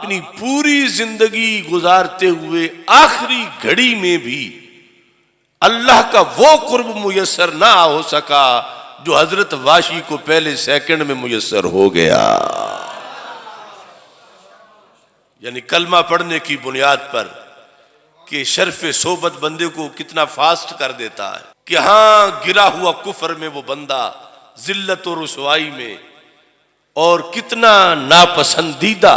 اپنی پوری زندگی گزارتے ہوئے آخری گھڑی میں بھی اللہ کا وہ قرب میسر نہ ہو سکا جو حضرت واشی کو پہلے سیکنڈ میں میسر ہو گیا. یعنی کلمہ پڑھنے کی بنیاد پر کہ شرف صحبت بندے کو کتنا فاسٹ کر دیتا ہے کہ ہاں گرا ہوا کفر میں وہ بندہ ذلت و رسوائی میں اور کتنا ناپسندیدہ،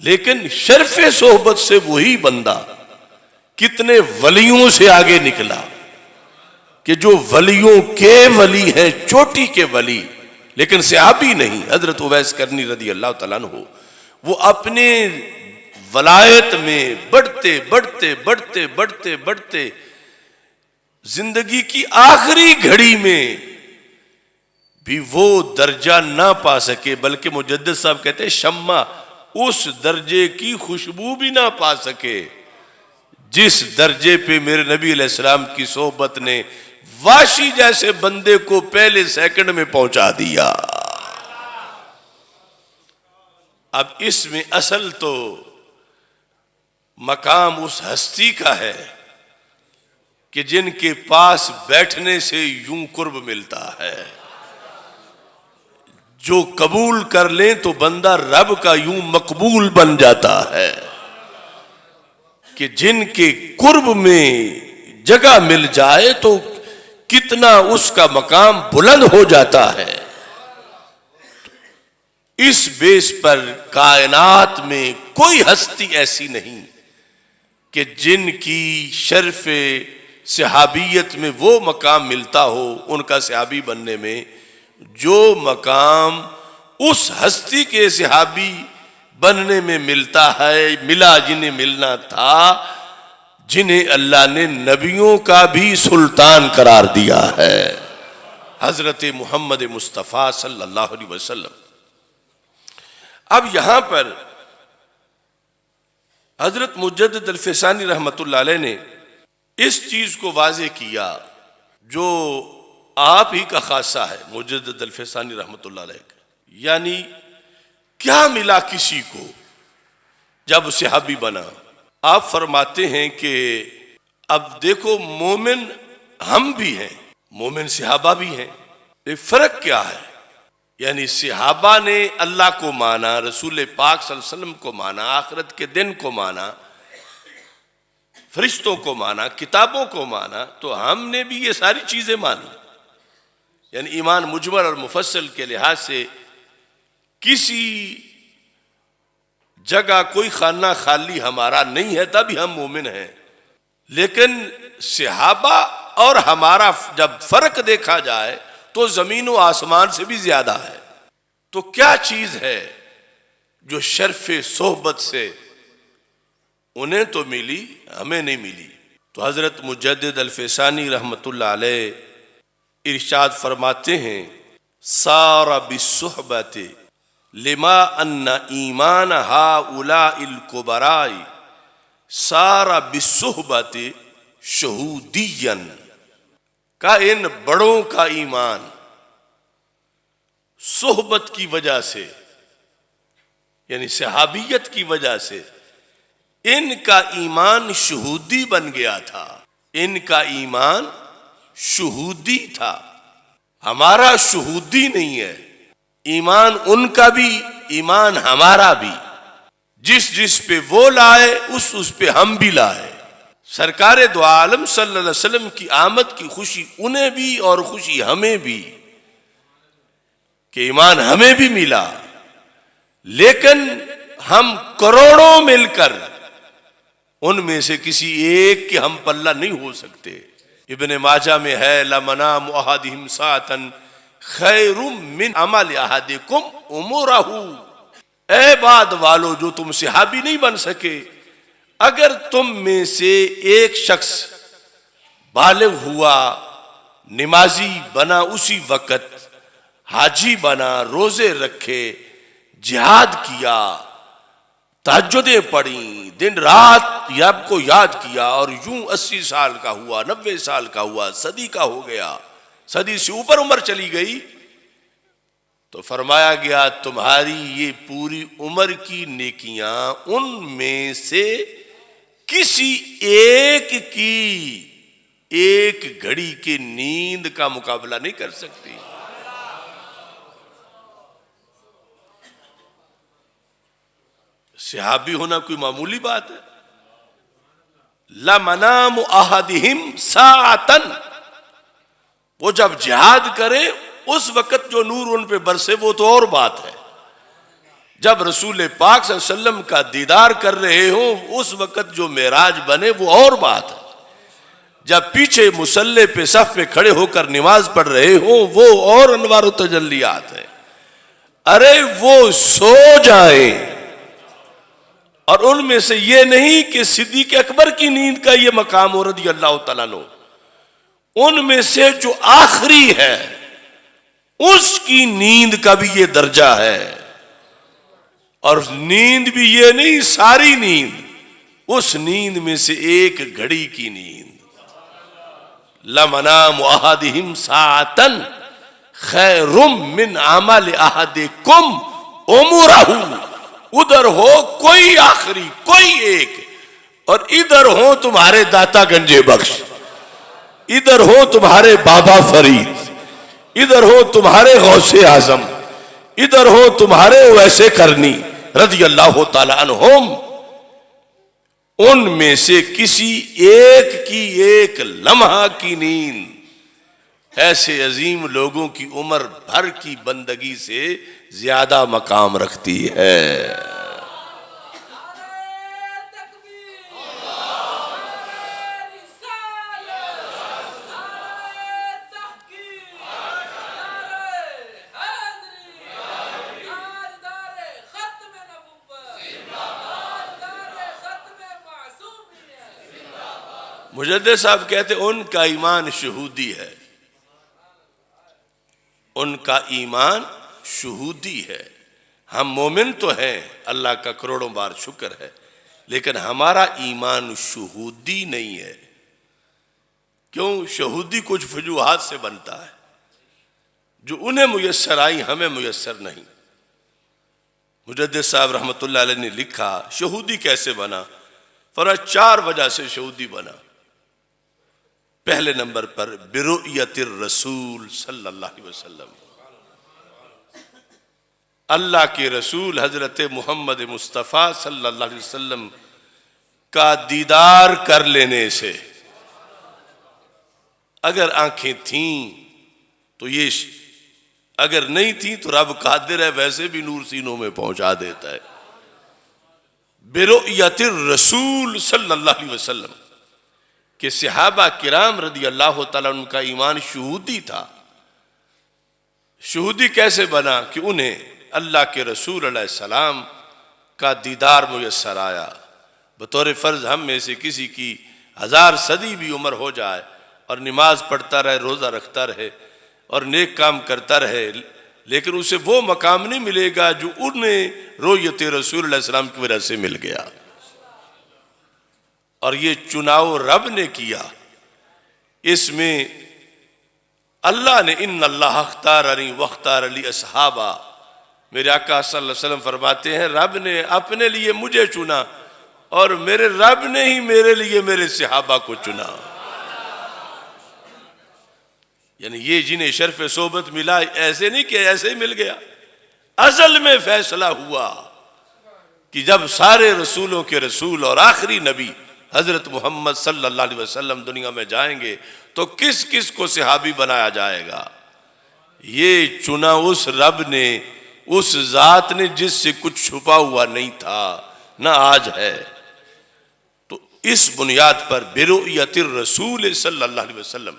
لیکن شرف صحبت سے وہی بندہ کتنے ولیوں سے آگے نکلا کہ جو ولیوں کے ولی ہیں، چوٹی کے ولی، لیکن صحابی نہیں. حضرت اویس کرنی رضی اللہ تعالیٰ عنہ وہ اپنے ولایت میں بڑھتے بڑھتے بڑھتے بڑھتے بڑھتے زندگی کی آخری گھڑی میں بھی وہ درجہ نہ پا سکے، بلکہ مجدد صاحب کہتے ہیں شمع اس درجے کی خوشبو بھی نہ پا سکے جس درجے پہ میرے نبی علیہ السلام کی صحبت نے واشی جیسے بندے کو پہلے سیکنڈ میں پہنچا دیا. اب اس میں اصل تو مقام اس ہستی کا ہے کہ جن کے پاس بیٹھنے سے یوں قرب ملتا ہے. جو قبول کر لیں تو بندہ رب کا یوں مقبول بن جاتا ہے کہ جن کے قرب میں جگہ مل جائے تو کتنا اس کا مقام بلند ہو جاتا ہے. اس بیس پر کائنات میں کوئی ہستی ایسی نہیں کہ جن کی شرف صحابیت میں وہ مقام ملتا ہو ان کا صحابی بننے میں جو مقام اس ہستی کے صحابی بننے میں ملتا ہے، ملا جنہیں ملنا تھا، جنہیں اللہ نے نبیوں کا بھی سلطان قرار دیا ہے، حضرت محمد مصطفیٰ صلی اللہ علیہ وسلم. اب یہاں پر حضرت مجدد الفسانی رحمت اللہ علیہ نے اس چیز کو واضح کیا جو آپ ہی کا خاصہ ہے مجدد الفسانی رحمت اللہ علیہ کا. یعنی کیا ملا کسی کو جب صحابی بنا؟ آپ فرماتے ہیں کہ اب دیکھو مومن ہم بھی ہیں، مومن صحابہ بھی ہیں، فرق کیا ہے؟ یعنی صحابہ نے اللہ کو مانا، رسول پاک صلی اللہ علیہ وسلم کو مانا، آخرت کے دن کو مانا، فرشتوں کو مانا، کتابوں کو مانا، تو ہم نے بھی یہ ساری چیزیں مانی. یعنی ایمان مجمل اور مفصل کے لحاظ سے کسی جگہ کوئی خانہ خالی ہمارا نہیں ہے، تب ہم مومن ہیں. لیکن صحابہ اور ہمارا جب فرق دیکھا جائے تو زمین و آسمان سے بھی زیادہ ہے. تو کیا چیز ہے جو شرف صحبت سے انہیں تو ملی، ہمیں نہیں ملی؟ تو حضرت مجدد الفسانی رحمت اللہ علیہ ارشاد فرماتے ہیں سار بالصحبت لما ان ایمان ہؤلاء الکبراء سار بالصحبت شہودیا، کا ان بڑوں کا ایمان صحبت کی وجہ سے، یعنی صحابیت کی وجہ سے ان کا ایمان شہودی بن گیا تھا. ان کا ایمان شہودی تھا، ہمارا شہودی نہیں ہے. ایمان ان کا بھی، ایمان ہمارا بھی. جس پہ وہ لائے اس پہ ہم بھی لائے. سرکار دو عالم صلی اللہ علیہ وسلم کی آمد کی خوشی انہیں بھی اور خوشی ہمیں بھی کہ ایمان ہمیں بھی ملا. لیکن ہم کروڑوں مل کر ان میں سے کسی ایک کے ہم پلہ نہیں ہو سکتے. ابن ماجہ میں ہے لمنام احدہم ساعۃ خیر من عمل احدکم امورہ. اے بعد والو جو تم صحابی نہیں بن سکے، اگر تم میں سے ایک شخص بالغ ہوا، نمازی بنا اسی وقت، حاجی بنا، روزے رکھے، جہاد کیا، تہجدیں پڑھیں، دن رات رب کو یاد کیا، اور یوں 80 سال کا ہوا، 90 سال کا ہوا، صدی کا ہو گیا، صدی سے اوپر عمر چلی گئی، تو فرمایا گیا تمہاری یہ پوری عمر کی نیکیاں ان میں سے کسی ایک کی ایک گھڑی کی نیند کا مقابلہ نہیں کر سکتی. صحابی ہونا کوئی معمولی بات ہے؟ لَمَنَامُ أَحَدِهِمْ سَاعَةً، وہ جب جہاد کریں اس وقت جو نور ان پہ برسے وہ تو اور بات ہے. جب رسول پاک صلی اللہ علیہ وسلم کا دیدار کر رہے ہوں اس وقت جو معراج بنے وہ اور بات ہے. جب پیچھے مصلی پہ صف میں کھڑے ہو کر نماز پڑھ رہے ہوں وہ اور انوار و تجلیات ہیں. ارے وہ سو جائیں، اور ان میں سے یہ نہیں کہ صدیق اکبر کی نیند کا یہ مقام ہو رضی اللہ تعالیٰ عنہ، ان میں سے جو آخری ہے اس کی نیند کا بھی یہ درجہ ہے. اور نیند بھی یہ نہیں ساری نیند، اس نیند میں سے ایک گھڑی کی نیند. لَمَنَامُ أَحَدِهِمْ سَاعَةً خَيْرٌ مِّنْ عَمَلِ أَحَدِكُمْ عُمُرَهُ. ادھر ہو کوئی آخری کوئی ایک، اور ادھر ہو تمہارے داتا گنجے بخش، ادھر ہو تمہارے بابا فرید، ادھر ہو تمہارے غوث اعظم، ادھر ہو تمہارے ویسے کرنی رضی اللہ تعالی عنہم، ان میں سے کسی ایک کی ایک لمحہ کی نیند ایسے عظیم لوگوں کی عمر بھر کی بندگی سے زیادہ مقام رکھتی ہے. مجدد صاحب کہتے ان کا ایمان شہودی ہے، ان کا ایمان شہودی ہے. ہم مومن تو ہیں، اللہ کا کروڑوں بار شکر ہے، لیکن ہمارا ایمان شہودی نہیں ہے. کیوں؟ شہودی کچھ وجوہات سے بنتا ہے جو انہیں میسر آئی ہمیں میسر نہیں. مجدد صاحب رحمۃ اللہ علیہ نے لکھا شہودی کیسے بنا؟ فرمایا 4 وجہ سے شہودی بنا. پہلے نمبر پر برؤیت الرسول صلی اللہ علیہ وسلم، اللہ کے رسول حضرت محمد مصطفیٰ صلی اللہ علیہ وسلم کا دیدار کر لینے سے. اگر آنکھیں تھیں تو یہ، اگر نہیں تھیں تو رب قادر ہے ویسے بھی نور سینوں میں پہنچا دیتا ہے. برؤیت الرسول صلی اللہ علیہ وسلم کہ صحابہ کرام رضی اللہ تعالیٰ ان کا ایمان شہودی تھا. شہودی کیسے بنا؟ کہ انہیں اللہ کے رسول علیہ السلام کا دیدار میسر آیا. بطور فرض ہم میں سے کسی کی 1000 صدی بھی عمر ہو جائے اور نماز پڑھتا رہے، روزہ رکھتا رہے اور نیک کام کرتا رہے، لیکن اسے وہ مقام نہیں ملے گا جو انہیں رؤیت رسول علیہ السلام کی وجہ سے مل گیا. اور یہ چناؤ رب نے کیا. اس میں اللہ نے ان اللہ اختارنی واختار لی اصحابہ، میرے آقا صلی اللہ علیہ وسلم فرماتے ہیں رب نے اپنے لیے مجھے چنا اور میرے رب نے ہی میرے لیے میرے صحابہ کو چنا. یعنی یہ جنہیں شرف صحبت ملا ایسے نہیں کہ ایسے ہی مل گیا، ازل میں فیصلہ ہوا کہ جب سارے رسولوں کے رسول اور آخری نبی حضرت محمد صلی اللہ علیہ وسلم دنیا میں جائیں گے تو کس کس کو صحابی بنایا جائے گا. یہ چنا اس رب نے، اس ذات نے جس سے کچھ چھپا ہوا نہیں تھا نہ آج ہے. تو اس بنیاد پر برؤیت الرسول صلی اللہ علیہ وسلم،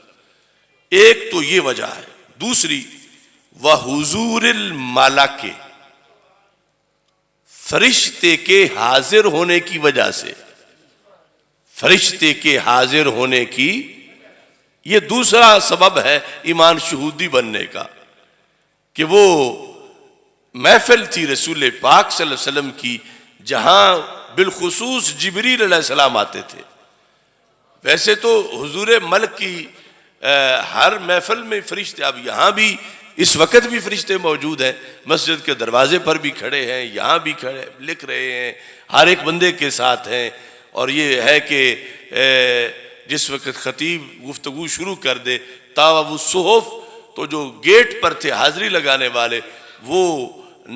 ایک تو یہ وجہ ہے. دوسری وحضور الملک، فرشتے کے حاضر ہونے کی وجہ سے، فرشتے کے حاضر ہونے کی یہ دوسرا سبب ہے ایمان شہودی بننے کا، کہ وہ محفل تھی رسول پاک صلی اللہ علیہ وسلم کی جہاں بالخصوص جبریل علیہ السلام آتے تھے. ویسے تو حضور ملک کی ہر محفل میں فرشتے، اب یہاں بھی اس وقت بھی فرشتے موجود ہیں، مسجد کے دروازے پر بھی کھڑے ہیں، یہاں بھی کھڑے لکھ رہے ہیں، ہر ایک بندے کے ساتھ ہیں۔ اور یہ ہے کہ جس وقت خطیب گفتگو شروع کر دے تاو الصحف، تو جو گیٹ پر تھے حاضری لگانے والے وہ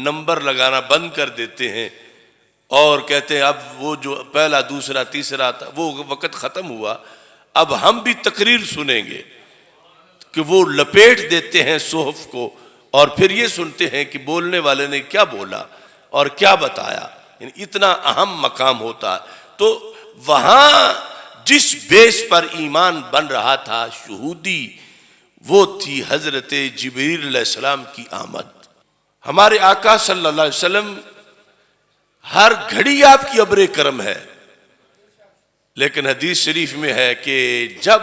نمبر لگانا بند کر دیتے ہیں اور کہتے ہیں اب وہ جو پہلا دوسرا تیسرا تھا وہ وقت ختم ہوا، اب ہم بھی تقریر سنیں گے، کہ وہ لپیٹ دیتے ہیں صحف کو اور پھر یہ سنتے ہیں کہ بولنے والے نے کیا بولا اور کیا بتایا، یعنی اتنا اہم مقام ہوتا ہے۔ تو وہاں جس بیس پر ایمان بن رہا تھا شہودی، وہ تھی حضرت جبریل علیہ السلام کی آمد۔ ہمارے آقا صلی اللہ علیہ وسلم ہر گھڑی آپ کی ابر کرم ہے، لیکن حدیث شریف میں ہے کہ جب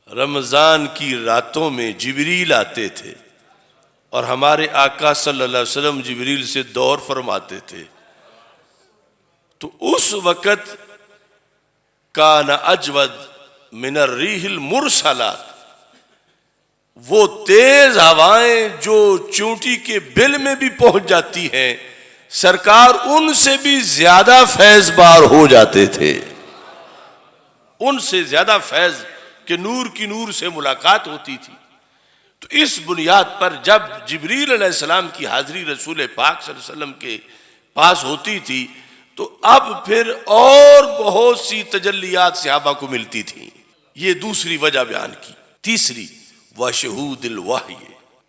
رمضان کی راتوں میں جبریل آتے تھے اور ہمارے آقا صلی اللہ علیہ وسلم جبریل سے دور فرماتے تھے، تو اس وقت کان اجود من الریح المرسلات، وہ تیز ہوائیں جو چونٹی کے بل میں بھی پہنچ جاتی ہیں، سرکار ان سے بھی زیادہ فیض بار ہو جاتے تھے، ان سے زیادہ فیض کہ نور کی نور سے ملاقات ہوتی تھی۔ تو اس بنیاد پر جب جبریل علیہ السلام کی حاضری رسول پاک صلی اللہ علیہ وسلم کے پاس ہوتی تھی تو اب پھر اور بہت سی تجلیات صحابہ کو ملتی تھیں۔ یہ دوسری وجہ بیان کی۔ تیسری، وشہود الوحی،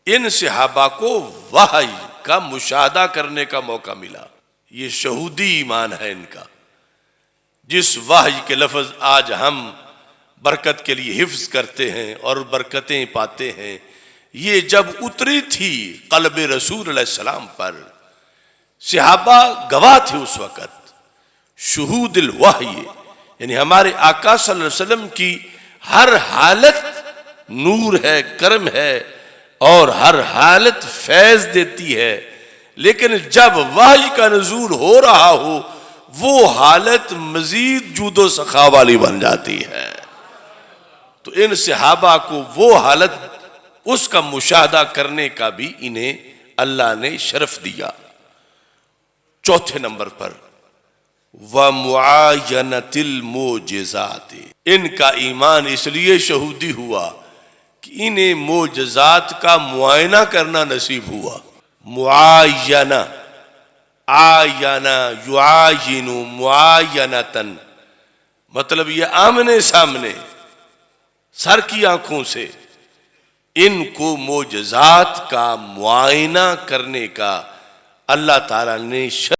ان صحابہ کو وحی کا مشاہدہ کرنے کا موقع ملا۔ یہ شہودی ایمان ہے ان کا، جس وحی کے لفظ آج ہم برکت کے لیے حفظ کرتے ہیں اور برکتیں پاتے ہیں، یہ جب اتری تھی قلب رسول علیہ السلام پر، صحابہ گواہ تھے اس وقت۔ شہود الوحی یعنی ہمارے آقا صلی اللہ علیہ وسلم کی ہر حالت نور ہے، کرم ہے اور ہر حالت فیض دیتی ہے، لیکن جب وحی کا نزول ہو رہا ہو وہ حالت مزید جود و سخا والی بن جاتی ہے۔ تو ان صحابہ کو وہ حالت، اس کا مشاہدہ کرنے کا بھی انہیں اللہ نے شرف دیا۔ چوتھے نمبر پر وَمُعَايَنَةِ الْمُعْجِزَاتِ، ان کا ایمان اس لیے شہودی ہوا کہ انہیں معجزات کا معائنہ کرنا نصیب ہوا۔ معاینہ، آینہ یعاین معاینتاً، مطلب یہ آمنے سامنے سر کی آنکھوں سے ان کو معجزات کا معائنہ کرنے کا اللہ تعالیٰ نے